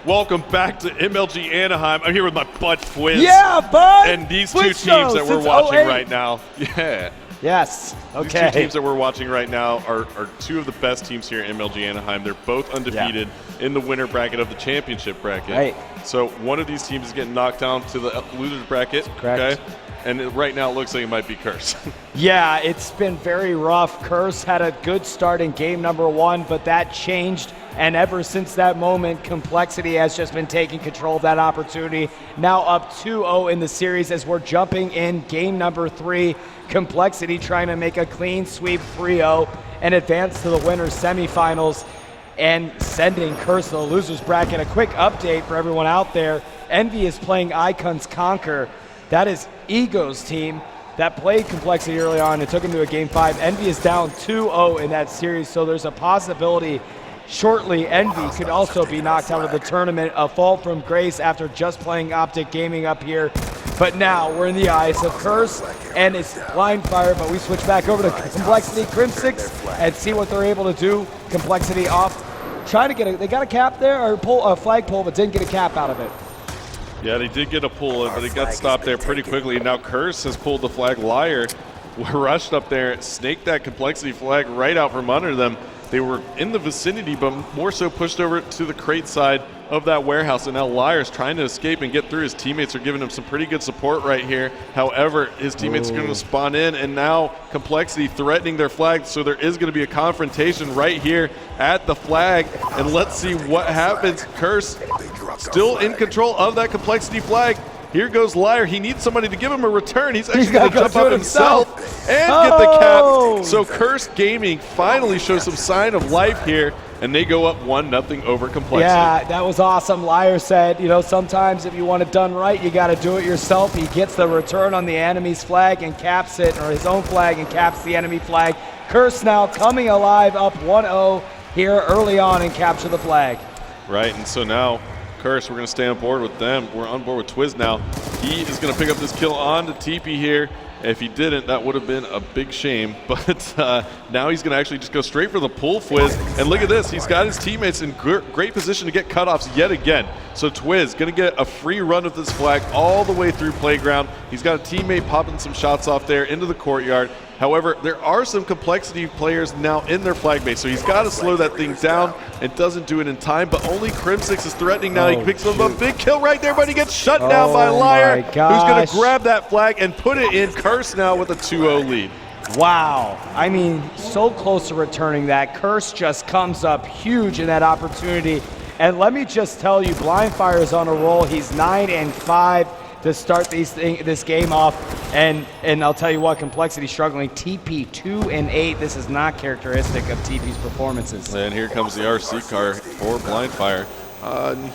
Welcome back to MLG Anaheim. I'm here with my bud Twiz. Yeah, bud. And these Twiz two teams that we're watching 08. right now. Yeah. Yes. Okay. These two teams that we're watching right now are two of the best teams here in MLG Anaheim. They're both undefeated in the winner bracket of the championship bracket. Right. So one of these teams is getting knocked down to the losers bracket. Correct. Okay. And right now it looks like it might be Curse. Yeah, it's been very rough. Curse had a good start in game number 1, but that changed. And ever since that moment, compLexity has just been taking control of that opportunity. Now up 2-0 in the series as we're jumping in game number 3. compLexity trying to make a clean sweep 3-0 and advance to the winners semifinals and sending Curse to the losers bracket. A quick update for everyone out there. Envy is playing Icons Conquer. That is Ego's team that played compLexity early on and took him to a game 5. Envy is down 2-0 in that series, so there's a possibility shortly Envy could also be knocked out of the tournament. A fall from grace after just playing Optic Gaming up here. But now we're in the eyes of Curse and it's Blind Fire, but we switch back over to compLexity, Crim6, and see what they're able to do. compLexity off, trying to get they got a cap there, or pull a flag pull, but didn't get a cap out of it. Yeah, they did get a pull, but it got stopped there pretty quickly. Now Curse has pulled the flag. Liar rushed up there, snaked that compLexity flag right out from under them. They were in the vicinity, but more so pushed over to the crate side of that warehouse. And now Liar's trying to escape and get through. His teammates are giving him some pretty good support right here. However, his teammates are going to spawn in, and now compLexity threatening their flag. So there is going to be a confrontation right here at the flag. And let's see what happens. Curse still in control of that compLexity flag. Here goes Liar. He needs somebody to give him a return. He's actually going to jump up himself and get the cap. So Curse Gaming finally shows some sign of life here, and they go up 1-0 over compLexity. Yeah, that was awesome. Liar said, you know, sometimes if you want it done right, you got to do it yourself. He gets the return on the enemy's flag and caps it, or his own flag, and caps the enemy flag. Curse now coming alive, up 1-0 here early on and capture the flag. Right, and so now Curse, we're going to stay on board with them. We're on board with Twiz now. He is going to pick up this kill on the TP here. If he didn't, that would have been a big shame. But now he's going to actually just go straight for the pull, Twiz. And look at this. He's got his teammates in great position to get cutoffs yet again. So Twiz going to get a free run of this flag all the way through playground. He's got a teammate popping some shots off there into the courtyard. However, there are some compLexity players now in their flag base, so he's got to slow that thing down and doesn't do it in time, but only Crim6 is threatening now. He picks up a big kill right there, but he gets shut down by Liar, who's going to grab that flag and put it in. Curse now with a 2-0 lead. Wow. I mean, so close to returning that. Curse just comes up huge in that opportunity. And let me just tell you, Blind Fire is on a roll. He's 9-5. To start this game off, and I'll tell you what, compLexity struggling. TP 2-8. This is not characteristic of TP's performances. And here comes the RC car for Blind Fire.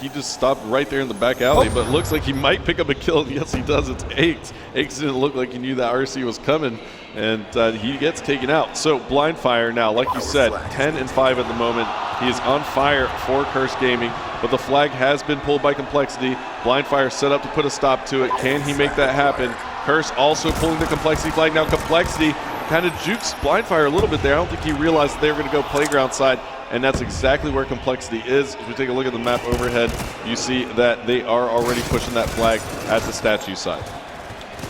He just stopped right there in the back alley, but looks like he might pick up a kill. Yes, he does. It's Aches. Aches didn't look like he knew that RC was coming, and he gets taken out. So Blind Fire now, like you said, 10-5 at the moment. He is on fire for Curse Gaming, but the flag has been pulled by compLexity. Blind Fire set up to put a stop to it. Can he make that happen? Curse also pulling the compLexity flag. Now compLexity kind of jukes Blind Fire a little bit there. I don't think he realized they were going to go playground side, and that's exactly where compLexity is. If we take a look at the map overhead, you see that they are already pushing that flag at the statue side.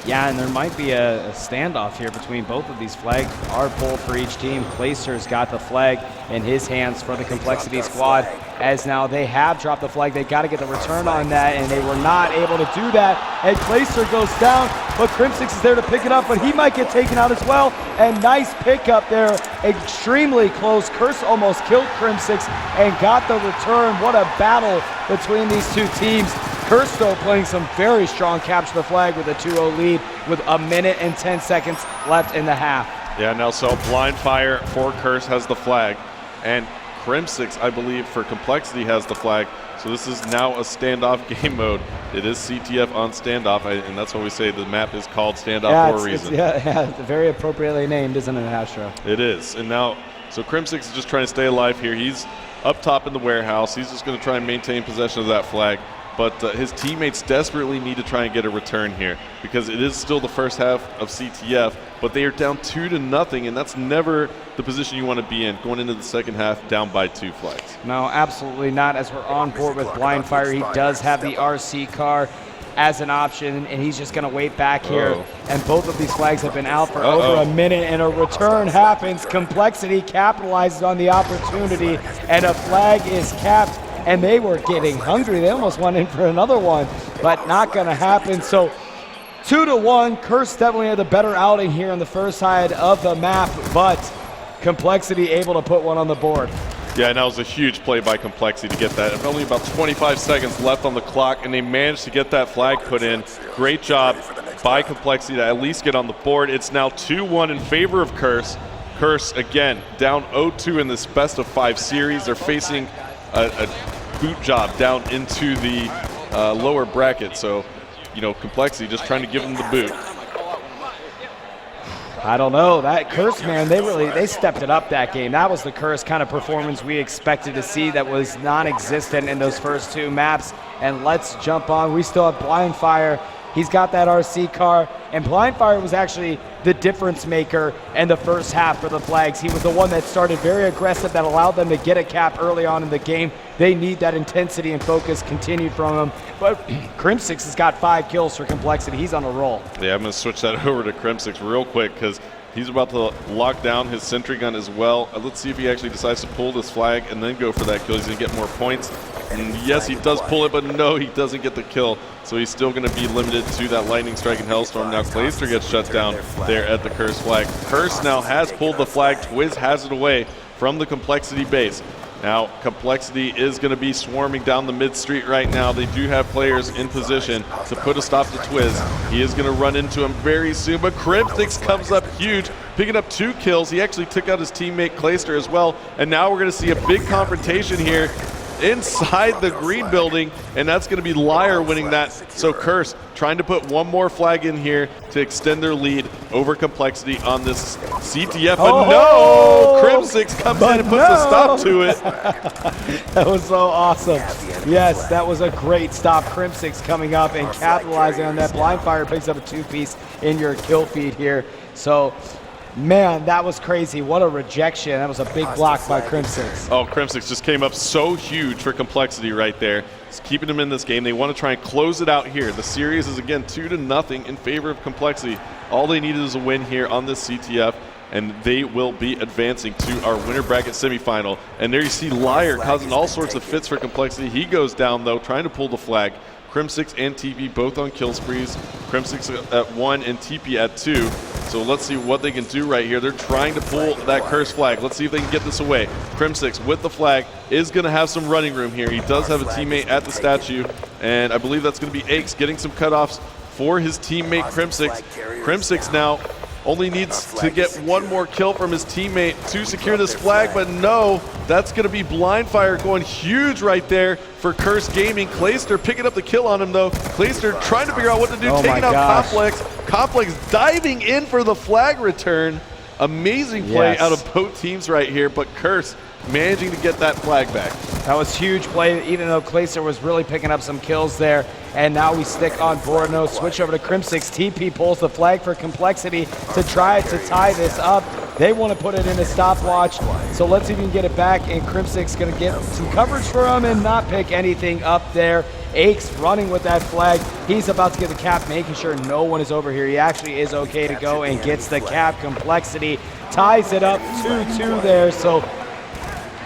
Yeah, and there might be a standoff here between both of these flags. Our pull for each team. Placer's got the flag in his hands for the compLexity squad, as now they have dropped the flag. They got to get the return on that, and they were not able to do that. And Placer goes down, but Crim6 is there to pick it up, but he might get taken out as well. And nice pickup there, extremely close. Curse almost killed Crim6 and got the return. What a battle between these two teams. Curse, though, playing some very strong capture the flag with a 2-0 lead with 1 minute and 10 seconds left in the half. Yeah, now so Blind Fire for Curse has the flag, and Crim6, I believe, for compLexity has the flag. So this is now a standoff game mode. It is CTF on standoff, and that's why we say the map is called standoff for a reason. Yeah, very appropriately named, isn't it, Astro? It is. And now, so Crim6 is just trying to stay alive here. He's up top in the warehouse. He's just going to try and maintain possession of that flag. but his teammates desperately need to try and get a return here because it is still the first half of CTF, but they are down 2-0, and that's never the position you want to be in going into the second half down by 2 flags. No, absolutely not. As we're on board with Blind Fire, he does have the RC car as an option, and he's just going to wait back here. And both of these flags have been out for over a minute, and a return happens. compLexity capitalizes on the opportunity, and a flag is capped, and they were getting hungry. They almost went in for another one, but not going to happen. So 2-1, Curse definitely had the better outing here on the first side of the map, but compLexity able to put one on the board. Yeah, and that was a huge play by compLexity to get that. Only about 25 seconds left on the clock, and they managed to get that flag put in. Great job by compLexity to at least get on the board. It's now 2-1 in favor of Curse. Curse, again, down 0-2 in this best-of-5 series. They're facing a boot job down into the lower bracket. So, you know, compLexity just trying to give them the boot. I don't know. That Curse, man, they stepped it up that game. That was the Curse kind of performance we expected to see that was non-existent in those first 2 maps. And let's jump on. We still have Blind Fire. He's got that RC car, and Blind Fire was actually the difference maker in the first half for the flags. He was the one that started very aggressive, that allowed them to get a cap early on in the game. They need that intensity and focus continued from him. But CrimSix has got 5 kills for compLexity. He's on a roll. Yeah, I'm going to switch that over to CrimSix real quick because he's about to lock down his sentry gun as well. Let's see if he actually decides to pull this flag and then go for that kill. He's going to get more points. And yes, he does pull it, but no, he doesn't get the kill. So he's still going to be limited to that Lightning Strike and Hellstorm. Now Clayster gets shut down there at the Curse flag. Curse now has pulled the flag. Twiz has it away from the compLexity base. Now, compLexity is going to be swarming down the mid street right now. They do have players in position to put a stop to Twiz. He is going to run into him very soon, but CrimSix comes up huge, picking up 2 kills. He actually took out his teammate Clayster as well, and now we're going to see a big confrontation here inside the green building, and that's going to be Liar winning that. So Curse trying to put one more flag in here to extend their lead over compLexity on this CTF. But no! CrimSix comes in and puts a stop to it. That was so awesome. Yes, that was a great stop. CrimSix coming up and capitalizing on that. Blind Fire picks up a 2-piece in your kill feed here. So, man, that was crazy. What a rejection. That was a big block by CrimSix. Oh, CrimSix just came up so huge for compLexity right there. It's keeping them in this game. They want to try and close it out here. The series is, again, 2-0 in favor of compLexity. All they needed is a win here on this CTF, and they will be advancing to our winner bracket semifinal. And there you see Liar causing all sorts of fits for compLexity. He goes down, though, trying to pull the flag. CrimSix and TP both on kill sprees. CrimSix at 1 and TP at 2. So let's see what they can do right here. They're trying to pull that Curse flag. Let's see if they can get this away. CrimSix with the flag is going to have some running room here. He does have a teammate at the statue, and I believe that's going to be Aches getting some cutoffs for his teammate CrimSix. CrimSix now only needs to get one more kill from his teammate to secure this flag, but no, that's going to be Blind Fire going huge right there for Curse Gaming. Clayster picking up the kill on him, though. Clayster trying to figure out what to do, taking out compLex. compLex diving in for the flag return. Amazing play out of both teams right here, but Curse managing to get that flag back. That was huge play, even though Clayster was really picking up some kills there. And now we stick on board. No, switch over to CrimSix. TP pulls the flag for compLexity to try to tie this up. They want to put it in a stopwatch. So let's see if we can get it back. And CrimSix going to get some coverage for him and not pick anything up there. Aches running with that flag. He's about to get the cap, making sure no one is over here. He actually is okay to go and gets the cap. compLexity ties it up 2-2 there. So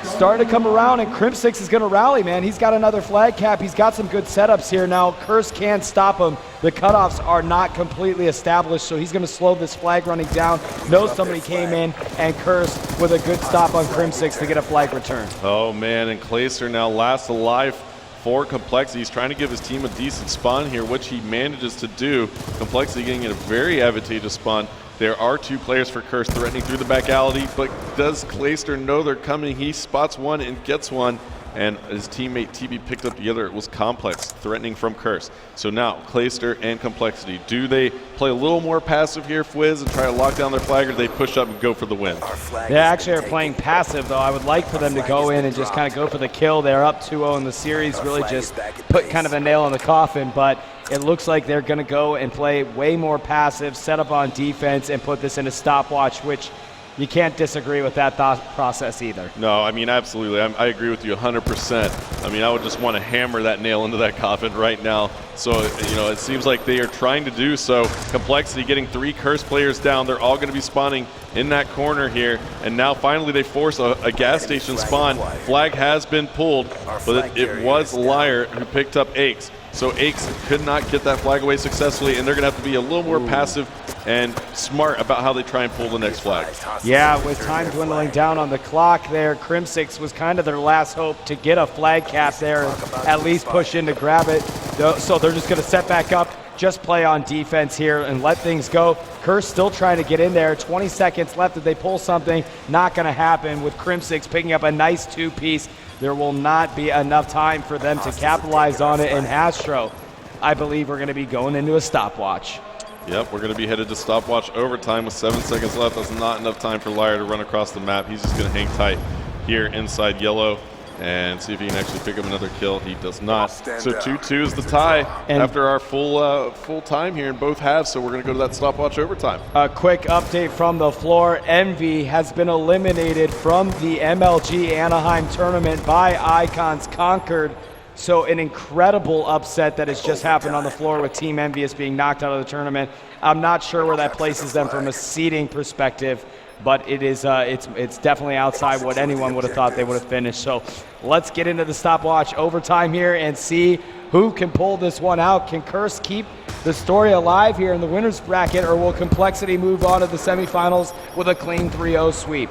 starting to come around, and CrimSix is going to rally, man. He's got another flag cap. He's got some good setups here now. Curse can't stop him. The cutoffs are not completely established, so he's going to slow this flag running down. Knows somebody came in, and Curse with a good stop on CrimSix to get a flag return. Oh, man, and Clayster now last alive for compLexity. He's trying to give his team a decent spawn here, which he manages to do. compLexity getting in a very advantageous spawn. There are 2 players for Curse threatening through the back alley, but does Clayster know they're coming? He spots one and gets one. and his teammate TB picked up the other. It was Complex, threatening from Curse. So now, Clayster and compLexity. Do they play a little more passive here, Fwiz, and try to lock down their flag, or do they push up and go for the win? They actually are playing passive, though. I would like for them to go in and just kind of go for the kill. They're up 2-0 in the series, really just put kind of a nail in the coffin, but it looks like they're going to go and play way more passive, set up on defense, and put this in a stopwatch, which you can't disagree with that thought process either. No, I mean, absolutely. I agree with you 100%. I mean, I would just want to hammer that nail into that coffin right now. So, you know, it seems like they are trying to do so. compLexity getting 3 Curse players down. They're all going to be spawning in that corner here. And now finally they force a gas station spawn. Flag has been pulled, but it was Liar who picked up Aches. So Aches could not get that flag away successfully, and they're going to have to be a little more passive and smart about how they try and pull the next flag. Yeah, with time dwindling down on the clock there, compLexity was kind of their last hope to get a flag cap there, at least push in to grab it. So they're just going to set back up, just play on defense here and let things go. Curse still trying to get in there. 20 seconds left. If they pull something, not going to happen. With compLexity picking up a nice 2-piece, there will not be enough time for them to capitalize on it. And Astro, I believe we're going to be going into a stopwatch. Yep, we're going to be headed to stopwatch overtime with 7 seconds left. That's not enough time for Liar to run across the map. He's just going to hang tight here inside yellow and see if he can actually pick up another kill. He does not. So 2-2 is the tie after our full time here in both halves. So we're going to go to that stopwatch overtime. A quick update from the floor. Envy has been eliminated from the MLG Anaheim tournament by Icons Conquered. So an incredible upset that has just happened on the floor with Team Envious being knocked out of the tournament. I'm not sure where that places them from a seeding perspective, but it is it's definitely outside what anyone would have thought they would have finished. So let's get into the stopwatch overtime here and see who can pull this one out. Can Curse keep the story alive here in the winner's bracket, or will compLexity move on to the semifinals with a clean 3-0 sweep?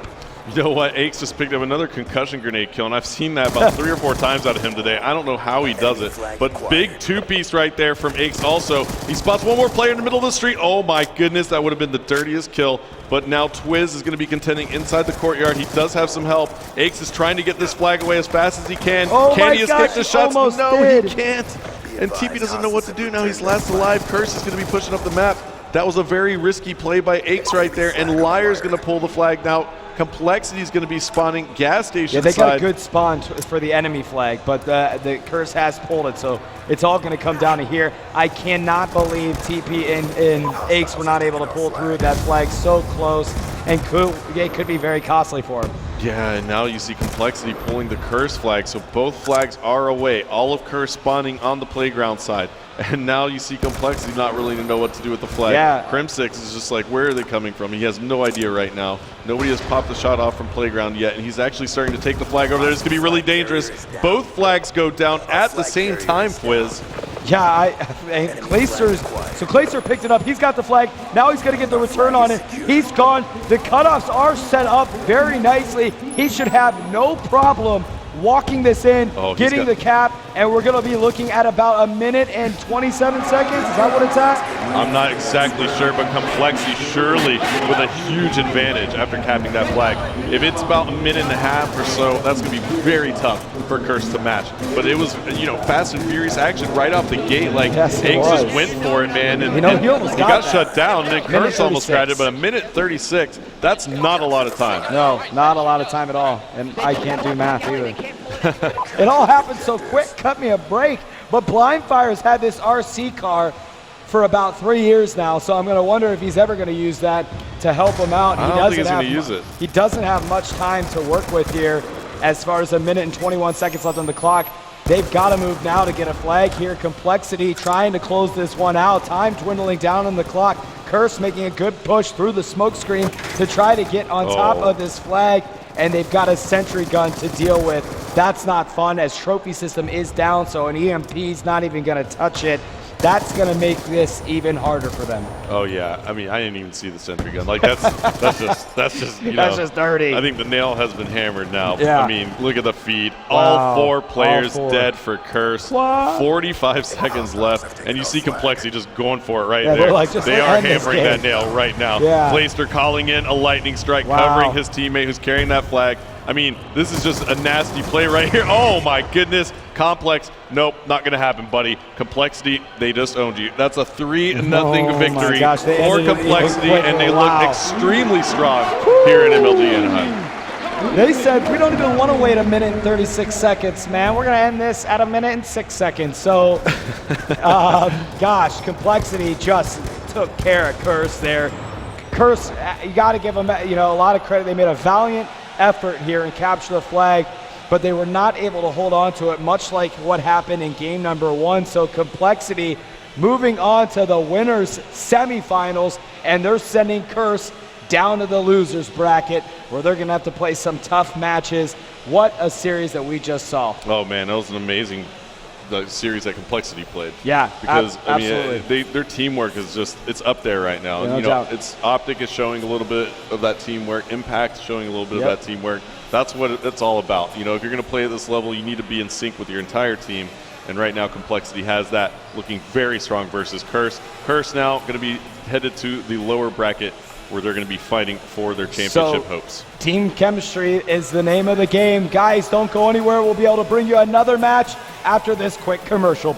You know what? Aches just picked up another concussion grenade kill, and I've seen that about 3 or 4 times out of him today. I don't know how he does it, but big 2-piece right there from Aches also. He spots one more player in the middle of the street. Oh my goodness, that would have been the dirtiest kill. But now Twiz is going to be contending inside the courtyard. He does have some help. Aches is trying to get this flag away as fast as he can. Oh can my he gosh, escape the shots? almost No, did. he can't. And TP doesn't know what to do now. He's last alive. Curse is going to be pushing up the map. That was a very risky play by Aches right there, and Liar's going to pull the flag now. compLexity is going to be spawning gas station Yeah, they got a side. good spawn for the enemy flag, but the Curse has pulled it, so it's all going to come down to here. I cannot believe TP and Aches were not able to pull through that flag so close, and it could be very costly for him. Yeah, and now you see compLexity pulling the Curse flag, so both flags are away. All of Curse spawning on the playground side. And now you see compLexity not really know what to do with the flag. Yeah. compLexity is just like, where are they coming from? He has no idea right now. Nobody has popped the shot off from playground yet, and he's actually starting to take the flag over there. It's going to be really dangerous. Both flags go down at the same time, Fwiz. Yeah, Clayster picked it up. He's got the flag. Now he's going to get the return on it. He's gone. The cutoffs are set up very nicely. He should have no problem walking this in, getting the cap, and we're going to be looking at about 1 minute and 27 seconds. Is that what it's at? I'm not exactly sure, but compLexity surely with a huge advantage after capping that flag. If it's about 1.5 minutes or so, that's going to be very tough for Curse to match. But it was, you know, fast and furious action right off the gate. Like, yes, Aches just went for it, man. And, you know, he almost got that. shut down, and then Curse almost 36. grabbed it. But 1:36, that's not a lot of time. No, not a lot of time at all. And I can't do math either. It all happened so quick. Cut me a break. But Blindfire's had this RC car for about 3 years now, so I'm going to wonder if he's ever going to use that to help him out. I don't think he's going to use it. He doesn't have much time to work with here as far as 1 minute and 21 seconds left on the clock. They've got to move now to get a flag here. compLexity trying to close this one out. Time dwindling down on the clock. Curse making a good push through the smoke screen to try to get on top of this flag, and they've got a sentry gun to deal with. That's not fun, as trophy system is down, so an EMP is not even going to touch it. That's going to make this even harder for them. Oh yeah, I mean, I didn't even see the sentry gun. Like that's just you know, that's just dirty. I think the nail has been hammered now. Yeah. I mean, look at the feed. Wow. All 4 players All 4. dead for Curse. What? 45 seconds left, and you see compLexity just going for it right Yeah, there. they're like, just they are end this hammering that game. nail right now. Yeah. Clayster calling in a lightning strike, Wow. covering his teammate who's carrying that flag. I mean, this is just a nasty play right here. Oh my goodness. Complex, nope, not going to happen, buddy. complexity, they just owned you. That's a 3-0 victory for complexity, and they look extremely strong here in MLG Anaheim. They said, we don't even want to wait a minute and 36 seconds, man. We're going to end this at a minute and 6 seconds. So, gosh, complexity just took care of Curse there. Curse, you got to give them, a lot of credit. They made a valiant effort here and capture the flag, but they were not able to hold on to it, much like what happened in game number 1. So complexity moving on to the winners semifinals, and they're sending Curse down to the losers bracket, where they're going to have to play some tough matches. What a series that we just saw. Oh man, that was an amazing series that complexity played. Yeah, because absolutely. I mean, their teamwork is just—it's up there right now. No you know, doubt. it's Optic is showing a little bit of that teamwork. Impact showing a little bit of that teamwork. That's what it's all about. You know, if you're going to play at this level, you need to be in sync with your entire team. And right now, complexity has that, looking very strong versus Curse. Curse now going to be headed to the lower bracket, where they're going to be fighting for their championship hopes. Team chemistry is the name of the game. Guys, don't go anywhere. We'll be able to bring you another match after this quick commercial.